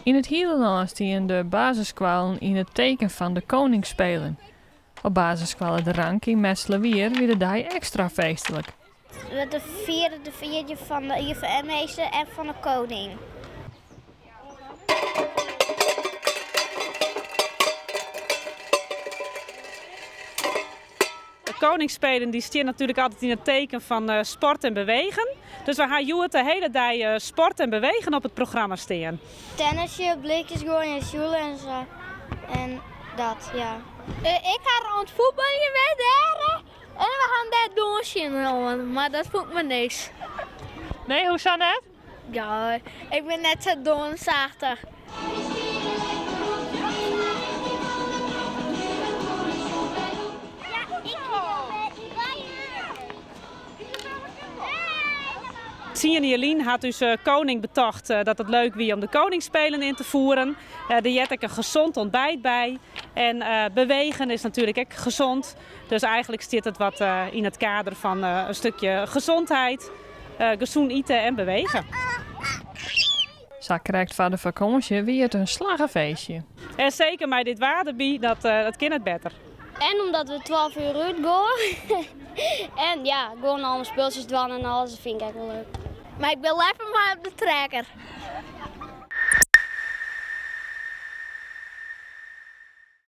In het Hielenland stien de basisscholen in het teken van de koning spelen. Op basisscholen de Rank in Messelwier weer de dag extra feestelijk. De vierde van de juf en meester en van de koning. De koningsspelen die staan natuurlijk altijd in het teken van sport en bewegen. Dus we gaan Joet de hele dag sport en bewegen op het programma staan. Tennisje, blikjes gooien in school en zo. En dat, ja. Ik ga rond voetballen met daar. En we gaan daar doen, maar dat voelt me niks. Nee, hoe zou net? Ja, ik ben net zo donzachtig. Sien Jelien had dus koning betocht dat het leuk was om de koningsspelen in te voeren. Er jet ik een gezond ontbijt bij. En bewegen is natuurlijk ook gezond. Dus eigenlijk zit het wat in het kader van een stukje gezondheid. Gezond eten en bewegen. Zo krijgt van de vakantie weer het een slagenfeestje. En zeker met dit waterbie, dat kan het beter. En omdat we 12 uur uit gaan. En ja, gewoon allemaal speeltjes doen en alles, dat vind ik echt wel leuk. Maar ik ben lekker maar op de trekker.